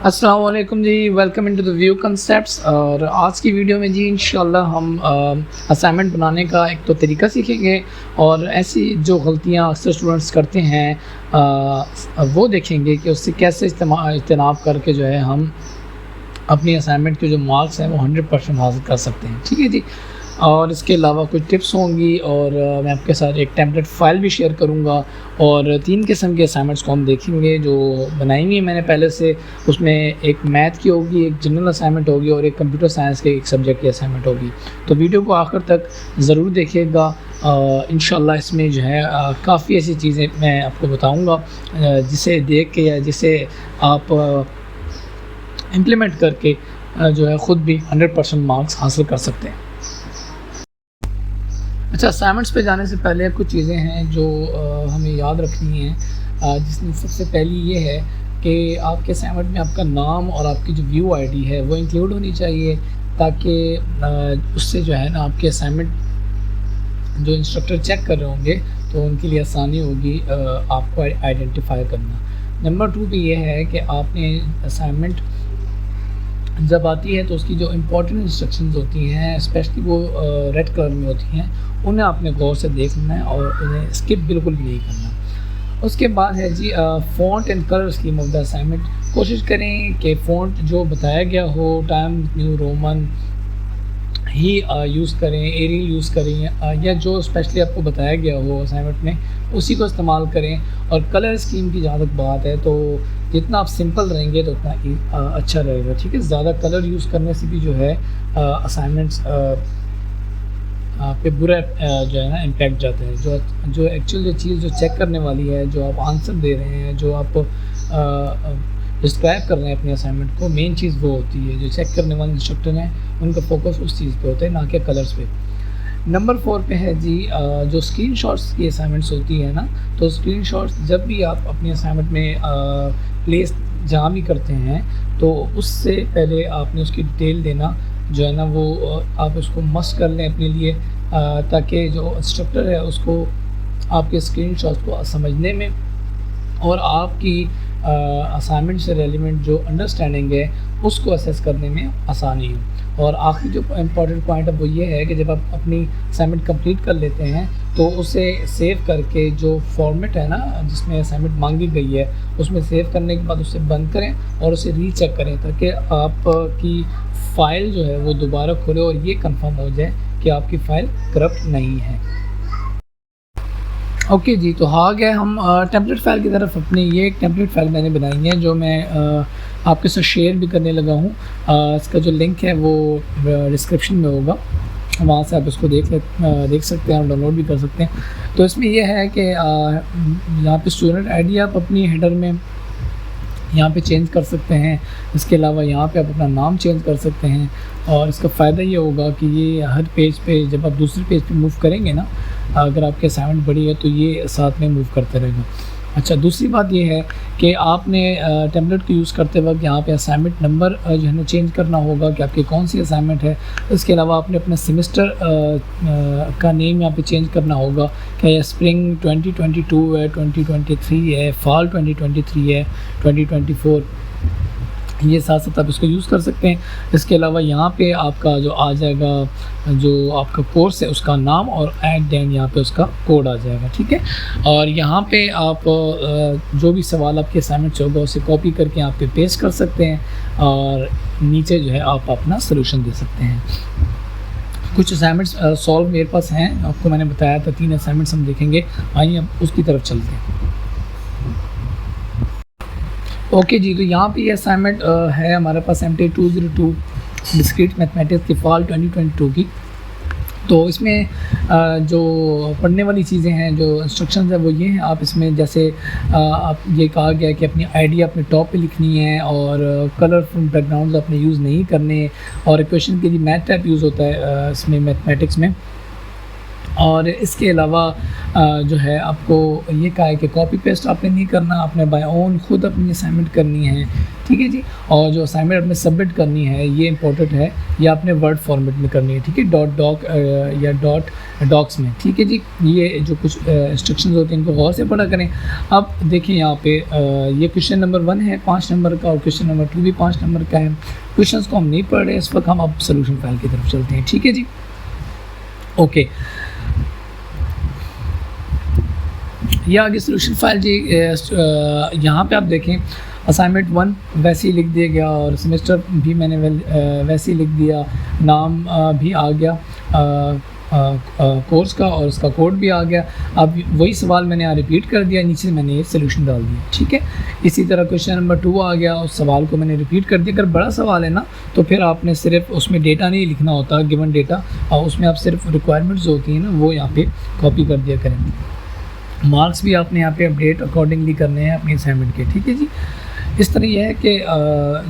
अस्सलाम वालेकुम जी, welcome into the view concepts. और आज की वीडियो में जी इंशाल्लाह हम असाइनमेंट बनाने का एक तो तरीका सीखेंगे और ऐसी जो गलतियां अक्सर स्टूडेंट्स करते हैं वो देखेंगे कि उससे कैसे इज्तनाब करके जो है हम अपनी असाइनमेंट के जो मार्क्स हैं वो 100% हासिल कर सकते हैं। ठीक है जी। और इसके अलावा कुछ टिप्स होंगी और मैं आपके साथ एक टेम्पलेट फ़ाइल भी शेयर करूंगा और 3 किस्म के असाइनमेंट्स को हम देखेंगे जो बनाई हुई है मैंने पहले से। उसमें एक मैथ की होगी, एक जनरल असाइनमेंट होगी और एक कंप्यूटर साइंस के एक सब्जेक्ट की असाइनमेंट होगी। तो वीडियो को आखिर तक ज़रूर देखिएगा। इंशाल्लाह इसमें जो है काफ़ी ऐसी चीज़ें मैं आपको बताऊँगा जिसे देख के या जिसे आप इम्प्लीमेंट करके जो है ख़ुद भी 100% मार्क्स हासिल कर सकते हैं। अच्छा, असाइनमेंट्स पे जाने से पहले कुछ चीज़ें हैं जो हमें याद रखनी है, जिसमें सबसे पहली ये है कि आपके असाइनमेंट में आपका नाम और आपकी जो व्यू आईडी है वो इंक्लूड होनी चाहिए, ताकि उससे जो है ना आपके असाइनमेंट जो इंस्ट्रक्टर चेक कर रहे होंगे तो उनके लिए आसानी होगी आपको आइडेंटिफाई करना। नंबर 2 पे ये है कि आपने असाइनमेंट जब आती है तो उसकी जो इम्पोर्टेंट इंस्ट्रक्शंस होती हैं, स्पेशली वो रेड कलर में होती हैं, उन्हें आपने गौर से देखना है और उन्हें स्किप बिल्कुल भी नहीं करना। उसके बाद है जी font and colour scheme of the assignment. कोशिश करें कि फ़ॉन्ट जो बताया गया हो टाइम्स न्यू रोमन ही यूज़ करें, एरियल यूज़ करें या जो स्पेशली आपको बताया गया हो असाइनमेंट में उसी को इस्तेमाल करें। और कलर स्कीम की जहाँ तक बात है तो जितना आप सिंपल रहेंगे तो उतना ही अच्छा रहेगा। ठीक है, ज़्यादा कलर यूज़ करने से भी जो है असाइनमेंट्स पे बुरा जो है ना इम्पैक्ट जाता है। जो एक्चुअल जो चीज़ जो चेक करने वाली है, जो आप आंसर दे रहे हैं, जो आप डिस्क्राइब कर रहे हैं अपने असाइनमेंट को, मेन चीज़ वो होती है। जो चेक करने वाले इंस्ट्रक्टर हैं उनका फोकस उस चीज़ पे होता है, ना कि कलर्स पे। नंबर 4 पे है जी जो स्क्रीनशॉट्स की असाइनमेंट्स होती है ना, तो स्क्रीनशॉट्स जब भी आप अपनी असाइनमेंट में प्लेस जहाँ भी करते हैं तो उससे पहले आपने उसकी डिटेल देना जो है ना वो आप उसको मस्ट कर लें अपने लिए, ताकि जो इंस्ट्रक्टर है उसको आपके स्क्रीनशॉट्स को समझने में और आपकी असाइनमेंट से रेलिवेंट जो अंडरस्टैंडिंग है उसको असेस करने में आसानी हो। और आखिरी जो इम्पॉर्टेंट पॉइंट है वो ये है कि जब आप अपनी असाइनमेंट कंप्लीट कर लेते हैं तो उसे सेव करके जो फॉर्मेट है ना जिसमें असाइनमेंट मांगी गई है उसमें सेव करने के बाद उसे बंद करें और उसे रीचेक करें, ताकि आपकी फ़ाइल जो है वो दोबारा खुले और ये कंफर्म हो जाए कि आपकी फ़ाइल करप्ट नहीं है। ओके जी, तो आ गए हम टेम्पलेट फ़ाइल की तरफ। अपनी ये एक टेम्पलेट फ़ाइल मैंने बनाई है जो मैं आपके साथ शेयर भी करने लगा हूँ। इसका जो लिंक है वो डिस्क्रिप्शन में होगा, वहाँ से आप इसको देख सकते हैं और डाउनलोड भी कर सकते हैं। तो इसमें यह है कि यहाँ पे स्टूडेंट आईडी आप अपनी हेडर में यहाँ पे चेंज कर सकते हैं। इसके अलावा यहाँ पे आप अपना नाम चेंज कर सकते हैं और इसका फ़ायदा ये होगा कि ये हर पेज पे जब आप दूसरे पेज पे मूव करेंगे ना, अगर आपकी असाइनमेंट बड़ी है तो ये साथ में मूव करते रहेगा। अच्छा, दूसरी बात ये है कि आपने टेम्पलेट को यूज़ करते वक्त यहाँ पे असाइनमेंट नंबर जो है ना चेंज करना होगा कि आपकी कौन सी असाइनमेंट है। इसके अलावा आपने अपना सेमेस्टर का नेम यहाँ पे चेंज करना होगा कि स्प्रिंग 2022 है, 2023 है, फॉल 2023 है, 2024, ये साथ साथ आप इसको यूज़ कर सकते हैं। इसके अलावा यहाँ पे आपका जो आ जाएगा जो आपका कोर्स है उसका नाम और एट द एंड यहाँ पे उसका कोड आ जाएगा। ठीक है, और यहाँ पे आप जो भी सवाल आपके असाइनमेंट होगा उसे कॉपी करके यहाँ पे पेस्ट कर सकते हैं और नीचे जो है आप अपना सोल्यूशन दे सकते हैं। कुछ असाइनमेंट्स सॉल्व मेरे पास हैं, आपको मैंने बताया था 3 असाइनमेंट्स हम देखेंगे। आइए अब उसकी तरफ चलते हैं। ओके जी, तो यहाँ पे ये असाइनमेंट है हमारे पास MTech 202 डिस्क्रीट मैथमेटिक्स की फॉल 2022 की। तो इसमें जो पढ़ने वाली चीज़ें हैं, जो इंस्ट्रक्शंस है वो ये हैं। आप इसमें जैसे आप ये कहा गया है कि अपनी आईडी अपने टॉप पे लिखनी है और कलरफुल बैकग्राउंड्स अपने यूज़ नहीं करने, और इक्वेशन के लिए मैथ टाइप यूज़ होता है इसमें मैथमेटिक्स में। और इसके अलावा जो है आपको ये कहा है कि कॉपी पेस्ट आपने नहीं करना, आपने बाय ओन खुद अपनी असाइनमेंट करनी है। ठीक है जी। और जो असाइनमेंट आपने सबमिट करनी है ये इंपॉर्टेंट है, ये आपने वर्ड फॉर्मेट में करनी है, ठीक है, डॉट डॉक या डॉट डॉक्स में, ठीक है जी। ये जो कुछ इंस्ट्रक्शंस होते हैं इनको गौर से पढ़ा करें। अब देखिए यहाँ पे ये क्वेश्चन नंबर 1 है 5 नंबर का, और क्वेश्चन नंबर 2 भी 5 नंबर का है। क्वेश्चंस को हम नहीं पढ़ रहे इस वक्त, हम अब सोल्यूशन फाइल की तरफ चलते हैं, ठीक है जी। ओके, ये आगे सोल्यूशन फाइल जी। यहाँ पे आप देखें असाइनमेंट 1 वैसे ही लिख दिया गया, और सेमेस्टर भी मैंने वैसे ही लिख दिया, नाम भी आ गया कोर्स का, और उसका कोड भी आ गया। अब वही सवाल मैंने यहाँ रिपीट कर दिया, नीचे मैंने ये सोल्यूशन डाल दिया, ठीक है। इसी तरह क्वेश्चन नंबर 2 आ गया, उस सवाल को मैंने रिपीट कर दिया। अगर बड़ा सवाल है ना तो फिर आपने सिर्फ उसमें डेटा नहीं लिखना होता, गिवन डेटा, और उसमें आप सिर्फ रिक्वायरमेंट्स होती हैं ना वो यहाँ पे कॉपी कर दिया करें। मार्क्स भी आपने यहाँ पे अपडेट अकॉर्डिंगली करने हैं अपनी असाइनमेंट के, ठीक है जी। इस तरह यह है कि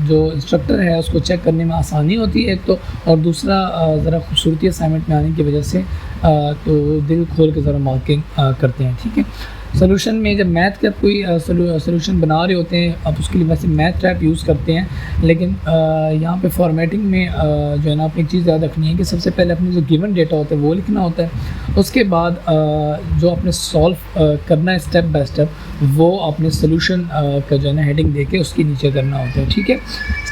जो इंस्ट्रक्टर है उसको चेक करने में आसानी होती है एक तो, और दूसरा ज़रा खूबसूरती असाइनमेंट में आने की वजह से तो दिल खोल के ज़रा मार्किंग करते हैं, ठीक है। सोल्यूशन में जब मैथ का कोई सोल्यूशन बना रहे होते हैं आप उसके लिए वैसे मैथ ट्रैप यूज़ करते हैं, लेकिन यहाँ पे फॉर्मेटिंग में जो है ना अपनी चीज़ याद रखनी है कि सबसे पहले अपनी जो गिवन डेटा होता है वो लिखना होता है। उसके बाद जो आपने सॉल्व करना है स्टेप बाय स्टेप, वो आपने सोल्यूशन का जो है ना हेडिंग दे के उसके नीचे करना होता है, ठीक है।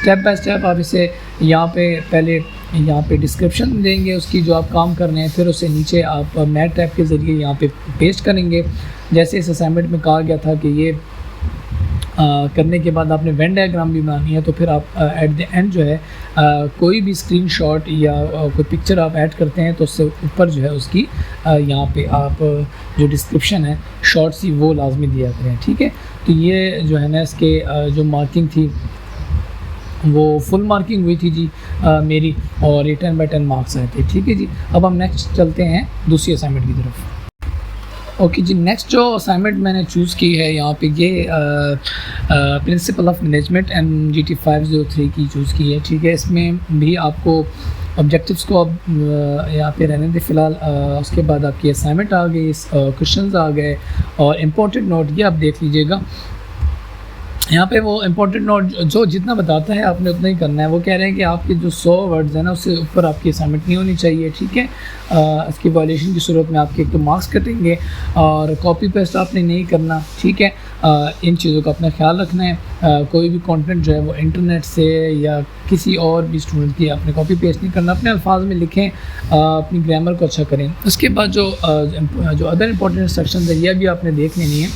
स्टेप बाय स्टेप आप इसे यहाँ पे पहले यहाँ पे डिस्क्रिप्शन देंगे उसकी जो आप काम कर रहे हैं, फिर उसे नीचे आप मैथ टैब के ज़रिए यहाँ पे पेस्ट करेंगे। जैसे इस असाइनमेंट में कहा गया था कि ये करने के बाद आपने वेन डायग्राम भी बनानी है, तो फिर आप एट द एंड जो है कोई भी स्क्रीनशॉट या कोई पिक्चर आप ऐड करते हैं तो उससे ऊपर जो है उसकी यहाँ पे आप जो डिस्क्रिप्शन है शॉर्ट सी वो लाजमी दिया करें, ठीक है। तो ये जो है ना इसके जो मार्किंग थी वो फुल मार्किंग हुई थी जी मेरी, और ये 10/10 मार्क्स आए थे, ठीक है जी। अब हम नेक्स्ट चलते हैं दूसरी असाइनमेंट की तरफ। ओके जी, नेक्स्ट जो असाइनमेंट मैंने चूज़ की है यहाँ पे ये प्रिंसिपल ऑफ मैनेजमेंट MGT 503 की चूज़ की है, ठीक है। इसमें भी आपको ऑब्जेक्टिव्स को अब यहाँ पे रहने दे फ़िलहाल। उसके बाद आपकी असाइनमेंट आ गई, क्वेश्चंस आ गए, और इम्पोर्टेंट नोट ये आप देख लीजिएगा। यहाँ पे वो इम्पोर्टेंट नोट जो जितना बताता है आपने उतना ही करना है। वो कह रहे हैं कि आपके जो 100 वर्ड्स हैं ना उससे ऊपर आपकी असाइनमेंट नहीं होनी चाहिए, ठीक है। इसकी वायलेशन की सूरत में आपके एक तो मार्क्स कटेंगे, और कॉपी पेस्ट आपने नहीं करना, ठीक है। इन चीज़ों का अपना ख्याल रखना है। कोई भी कंटेंट जो है वो इंटरनेट से या किसी और भी स्टूडेंट की आपने कॉपी पेस्ट नहीं करना, अपने अल्फाज में लिखें, अपनी ग्रामर को अच्छा करें। उसके बाद जो अदर इंपॉर्टेंट इंस्ट्रक्शंस है ये भी आपने देख लेनी है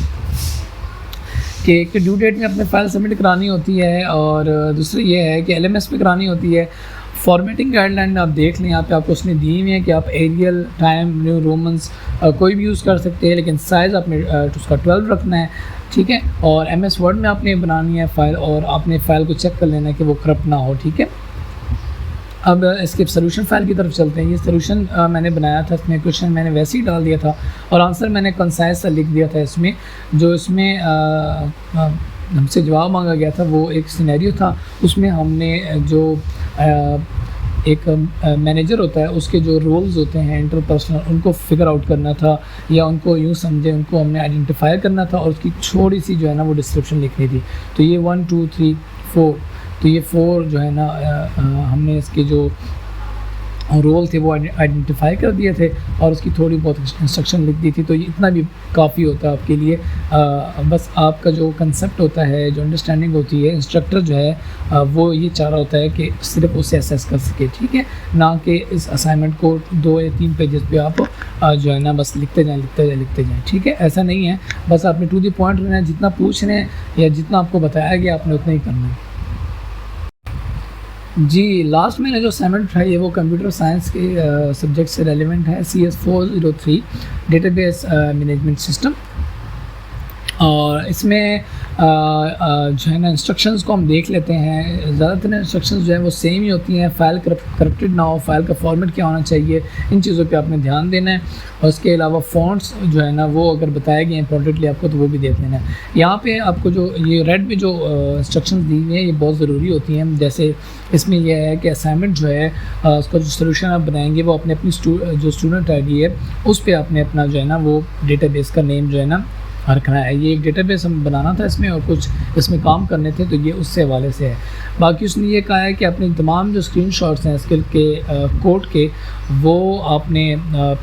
कि एक ड्यू डेट में अपने फाइल सबमिट करानी होती है, और दूसरी ये है कि LMS पे करानी होती है। फॉर्मेटिंग गाइडलाइन आप देख लें, यहाँ पे आपको उसने दी हुई है कि आप एरियल, टाइम न्यू रोमन्स कोई भी यूज़ कर सकते हैं, लेकिन साइज़ आपने उसका 12 रखना है, ठीक है। और MS वर्ड में आपने बनानी है फ़ाइल, और आपने फ़ाइल को चेक कर लेना है कि वो करप्ट ना हो, ठीक है। अब इसके सोल्यूशन फाइल की तरफ चलते हैं। ये सोल्यूशन मैंने बनाया था, इसमें क्वेश्चन मैंने वैसे ही डाल दिया था, और आंसर मैंने कंसाइज सा लिख दिया था। इसमें जो इसमें हमसे जवाब मांगा गया था वो एक सिनेरियो था, उसमें हमने जो एक मैनेजर होता है उसके जो रोल्स होते हैं इंटरपर्सनल, उनको फिगर आउट करना था, या उनको यूँ समझे उनको हमने आइडेंटिफाई करना था, और उसकी छोटी सी जो है ना वो डिस्क्रिप्शन लिखनी थी। तो ये 1 2 3 4, तो ये 4 जो है ना हमने इसके जो रोल थे वो आइडेंटिफाई कर दिए थे, और उसकी थोड़ी बहुत इंस्ट्रक्शन लिख दी थी। तो ये इतना भी काफ़ी होता है आपके लिए। बस आपका जो कंसेप्ट होता है, जो अंडरस्टैंडिंग होती है, इंस्ट्रक्टर जो है वो ये चाह रहा होता है कि सिर्फ उसे असेस कर सके, ठीक है, ना कि इस असाइनमेंट को 2 या 3 पेजेस पे आप जो है ना बस लिखते जाएं, ठीक है। ऐसा नहीं है, बस आपने टू द पॉइंट रहना है, जितना पूछ रहे हैं या जितना आपको बताया गया आपने उतना ही करना है जी। लास्ट मैंने जो असाइनमेंट उठाई है वो कंप्यूटर साइंस के सब्जेक्ट से रेलिवेंट है, CS 403 डेटाबेस मैनेजमेंट सिस्टम। और इसमें जो है ना इंस्ट्रक्शंस को हम देख लेते हैं। ज़्यादातर इंस्ट्रक्शंस जो है वो सेम ही होती हैं, फ़ाइल करप्टेड ना हो, फ़ाइल का फॉर्मेट क्या होना चाहिए, इन चीज़ों पे आपने ध्यान देना है। और उसके अलावा फ़ॉन्ट्स जो है ना वो अगर बताए गए इंपॉर्टेंटली आपको तो वो भी देख लेना है। यहाँ पे आपको जो ये रेड में जो इंस्ट्रक्शंस दी हुई हैं ये बहुत ज़रूरी होती हैं। जैसे इसमें यह है कि असाइनमेंट जो है उसका जो सोल्यूशन आप बनाएंगे वो अपने जो स्टूडेंट ID है उस पर आपने अपना जो है ना वो डेटाबेस का नेम जो है ना रखना है। ये एक डेटाबेस हम बनाना था इसमें और कुछ इसमें काम करने थे, तो ये उससे हवाले से है। बाकी उसने ये कहा है कि अपने तमाम जो स्क्रीनशॉट्स हैं स्किल के कोड के, वो आपने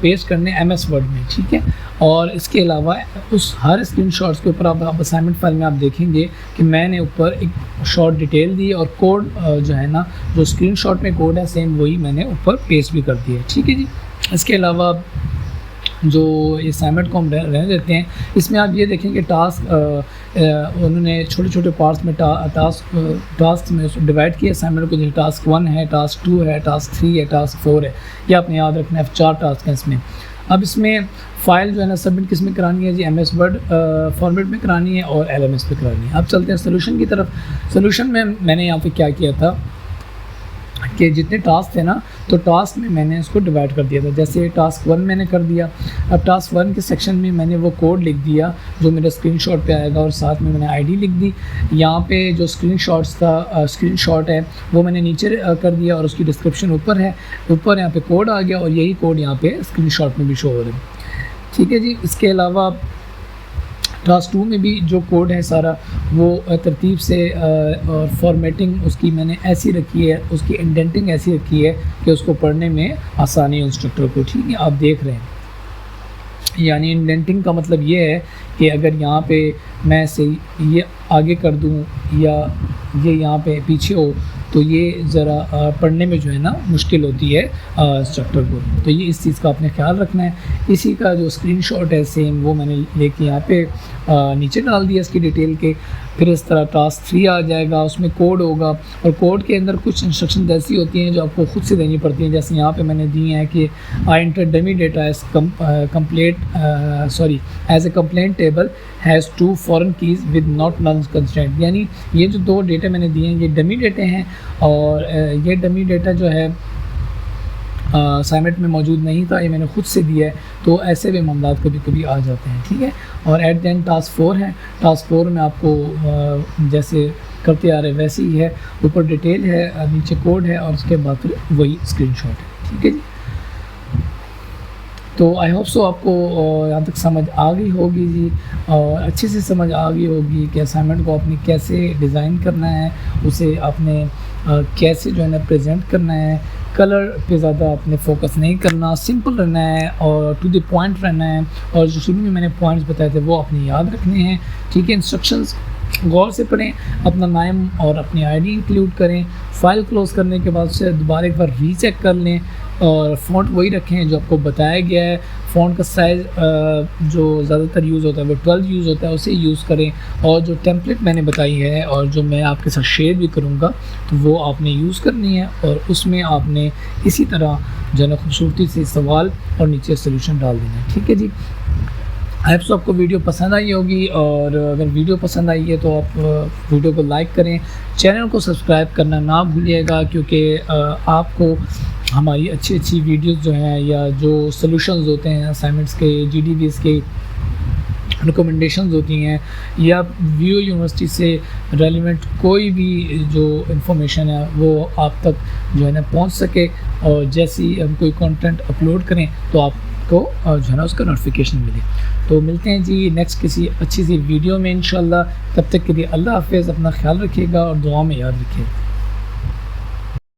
पेस्ट करने MS वर्ड में, ठीक है। और इसके अलावा उस हर स्क्रीनशॉट्स के ऊपर आप असाइनमेंट फाइल में आप देखेंगे कि मैंने ऊपर एक शॉर्ट डिटेल दी और कोड जो है ना, जो स्क्रीनशॉट में कोड है सेम वही मैंने ऊपर पेस्ट भी कर दिया है, ठीक है जी। इसके अलावा जो असाइनमेंट को हम रहने देते हैं, इसमें आप ये देखें कि उन्होंने छोटे छोटे पार्ट्स में टास्क में उसको डिवाइड किया असाइनमेंट को। जैसे टास्क 1 है, टास्क 2 है, टास्क 3 है, टास्क 4 है। ये आपने याद रखना है, 4 टास्क हैं इसमें। अब इसमें फ़ाइल जो है ना सबमिट किस में करानी है जी, MS वर्ड फॉर्मेट में करानी है और LMS पे करानी है। अब चलते हैं सोल्यूशन की तरफ। सोल्यूशन में मैंने यहाँ पे क्या किया था कि जितने टास्क थे ना, तो टास्क में मैंने इसको डिवाइड कर दिया था। जैसे टास्क 1 मैंने कर दिया, अब टास्क 1 के सेक्शन में मैंने वो कोड लिख दिया जो मेरे स्क्रीनशॉट पे आएगा और साथ में मैंने ID लिख दी। यहाँ पे जो स्क्रीनशॉट है वो मैंने नीचे कर दिया और उसकी डिस्क्रिप्शन ऊपर है। ऊपर यहाँ पे कोड आ गया और यही कोड यहाँ पे स्क्रीनशॉट में भी शो हो रहा है, ठीक है जी। इसके अलावा टास्क 2 में भी जो कोड है सारा वो तरतीब से और फॉर्मेटिंग उसकी मैंने ऐसी रखी है, उसकी इंडेंटिंग ऐसी रखी है कि उसको पढ़ने में आसानी है इंस्ट्रक्टर को, ठीक है। आप देख रहे हैं, यानी इंडेंटिंग का मतलब ये है कि अगर यहाँ पे मैं से ये आगे कर दूँ या ये यहाँ पे पीछे हो तो ये ज़रा पढ़ने में जो है ना मुश्किल होती है इंस्ट्रक्टर को। तो ये इस चीज़ का आपने ख्याल रखना है। इसी का जो स्क्रीनशॉट है सेम वो मैंने लेके यहाँ पे नीचे डाल दिया इसकी डिटेल के। फिर इस तरह टास्क 3 आ जाएगा, उसमें कोड होगा और कोड के अंदर कुछ इंस्ट्रक्शन ऐसी होती हैं जो आपको ख़ुद से देनी पड़ती हैं। जैसे यहाँ पे मैंने दी हैं कि I enter dummy data as as a complaint table has 2 foreign keys with not null constraint. यानी ये जो 2 डेटा मैंने दिए हैं ये डमी डेटे हैं और ये डमी डेटा जो है असाइनमेंट में मौजूद नहीं था, ये मैंने ख़ुद से दिया है। तो ऐसे भी मामला कभी कभी आ जाते हैं, ठीक है। और एट द एंड टास्क 4 है। टास्क 4 में आपको जैसे करते आ रहे वैसे ही है, ऊपर डिटेल है, नीचे कोड है और उसके बाद फिर वही स्क्रीनशॉट है, ठीक है जी। तो आई होप सो आपको यहाँ तक समझ आ गई होगी जी, और अच्छे से समझ आ गई होगी कि असाइनमेंट को आपने कैसे डिज़ाइन करना है, उसे आपने कैसे जो है ना प्रेजेंट करना है। कलर पे ज़्यादा आपने फोकस नहीं करना, सिंपल रहना है और टू द पॉइंट रहना है। और जो शुरू में मैंने पॉइंट्स बताए थे वो आपने याद रखने हैं, ठीक है। इंस्ट्रक्शंस गौर से पढ़ें, अपना नाम और अपनी ID इंक्लूड करें। फ़ाइल क्लोज़ करने के बाद से दोबारा एक बार रीचेक कर लें और फ़ॉन्ट वही रखें जो आपको बताया गया है। फ़ॉन्ट का साइज़ जो ज़्यादातर यूज़ होता है वो 12 यूज़ होता है, उसे यूज़ करें। और जो टेम्पलेट मैंने बताई है और जो मैं आपके साथ शेयर भी करूँगा तो वो आपने यूज़ करनी है और उसमें आपने इसी तरह जो है ना खूबसूरती से सवाल और नीचे सोल्यूशन डाल देना है, ठीक है जी। आई होप आपको वीडियो पसंद आई होगी और अगर वीडियो पसंद आई है तो आप वीडियो को लाइक करें, चैनल को सब्सक्राइब करना ना भूलिएगा, क्योंकि आपको हमारी अच्छी अच्छी वीडियोस जो हैं या जो सॉल्यूशंस होते हैं असाइनमेंट्स के, GDVs के रिकमेंडेशंस होती हैं या वीओ यूनिवर्सिटी से रेलिवेंट कोई भी जो इन्फॉर्मेशन है वो आप तक जो है ना पहुंच सके। और जैसे ही हम कोई कंटेंट अपलोड करें तो आपको जो है ना उसका नोटिफिकेशन मिले। तो मिलते हैं जी नेक्स्ट किसी अच्छी सी वीडियो में इंशाल्लाह। तब तक के लिए अल्लाह हाफ़िज़, अपना ख्याल रखिएगा और दुआ में याद रखिएगा।